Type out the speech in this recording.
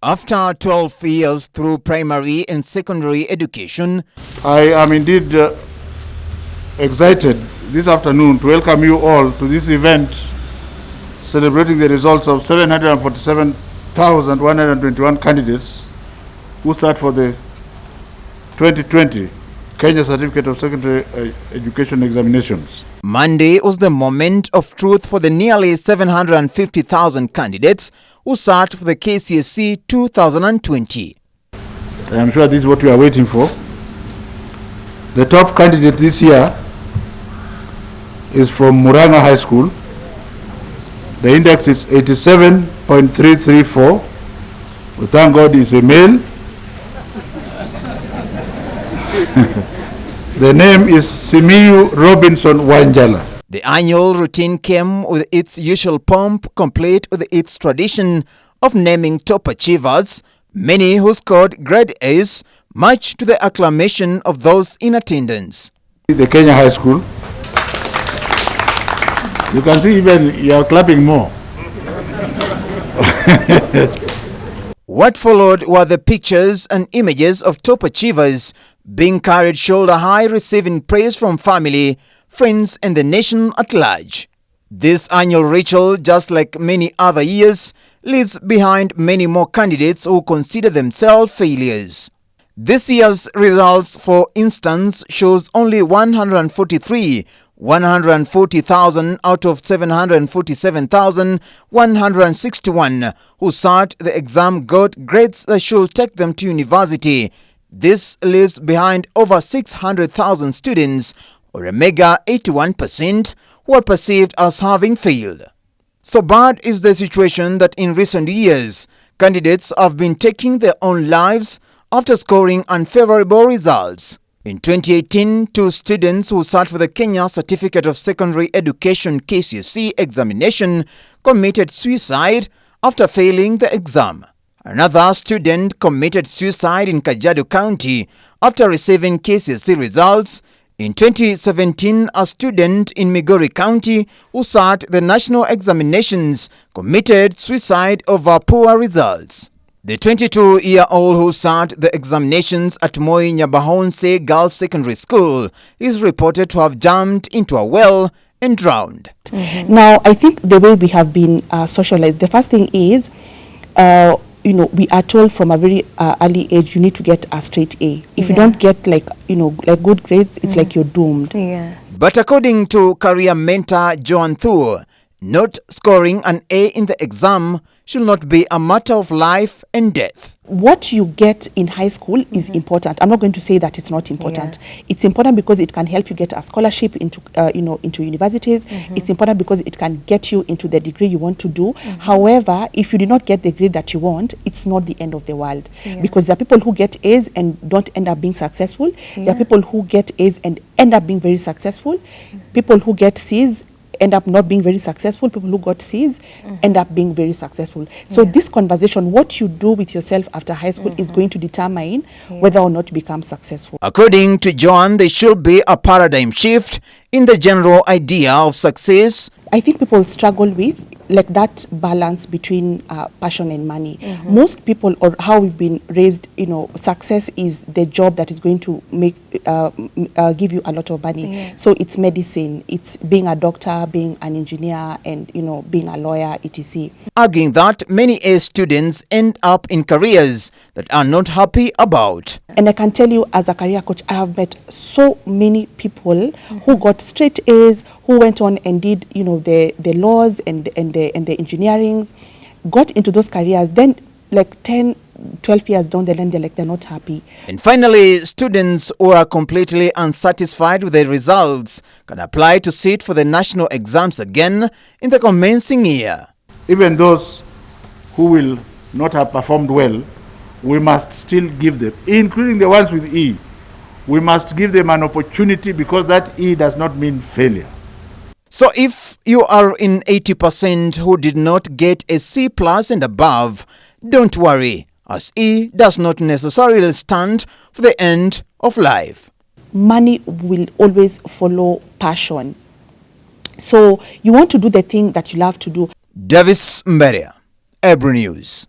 After 12 years through primary and secondary education, I am indeed excited this afternoon to welcome you all to this event celebrating the results of 747,121 candidates who sat for the 2020 Kenya Certificate of Secondary Education examinations. Monday was the moment of truth for the nearly 750,000 candidates who sat for the Kcse 2020. I am sure this is what we are waiting for. The top candidate this year is from Muranga High School. The index is 87.334. We thank God he's a male. The name is Simiyu Robinson Wanjala. The annual routine came with its usual pomp, complete with its tradition of naming top achievers, many who scored grade A's, much to the acclamation of those in attendance. The Kenya High School. You can see even you are clapping more. What followed were the pictures and images of top achievers being carried shoulder high, receiving praise from family, friends and the nation at large. This annual ritual, just like many other years, leaves behind many more candidates who consider themselves failures. This year's results, for instance, shows only 140,000 out of 747,161 who sat the exam got grades that should take them to university. This leaves behind over 600,000 students, or a mega 81%, who are perceived as having failed. So bad is the situation that in recent years, candidates have been taking their own lives after scoring unfavorable results. In 2018, 2 students who sat for the Kenya Certificate of Secondary Education Kcse examination committed suicide after failing the exam. Another student committed suicide in Kajiado County after receiving Kcse results. In 2017, a student in Migori County who sat the national examinations committed suicide over poor results. The 22-year-old who sat the examinations at Moi Nyabahonse Girls Secondary School is reported to have jumped into a well and drowned. Now, I think the way we have been socialized, the first thing is, we are told from a very early age, you need to get a straight A. If you don't get like good grades, it's like you're doomed. Yeah. But according to career mentor Joan Thuo, not scoring an A in the exam should not be a matter of life and death. What you get in high school is important. I'm not going to say that it's not important. Yeah. It's important because it can help you get a scholarship into into universities. It's important because it can get you into the degree you want to do. However, if you do not get the grade that you want, it's not the end of the world. Because there are people who get A's and don't end up being successful. There are people who get A's and end up being very successful. People who get C's end up not being very successful. People who got C's end up being very successful. So this conversation, what you do with yourself after high school is going to determine whether or not you become successful. According to Joan, there should be a paradigm shift in the general idea of success. I think people struggle with like that balance between passion and money. Most people, or how we've been raised, success is the job that is going to make give you a lot of money. So it's medicine, it's being a doctor, being an engineer, and being a lawyer, etc. Arguing that many A students end up in careers that are not happy about. And I can tell you, as a career coach, I have met so many people who got straight A's, who went on and did the laws and the engineering, got into those careers, then like 10, 12 years down the line, they're not happy. And finally, students who are completely unsatisfied with their results can apply to sit for the national exams again in the commencing year. Even those who will not have performed well, we must still give them, including the ones with E, we must give them an opportunity, because that E does not mean failure. So if you are in 80% who did not get a C+ and above, don't worry, as E does not necessarily stand for the end of life. Money will always follow passion. So you want to do the thing that you love to do. Davis Mberia, Ebro News.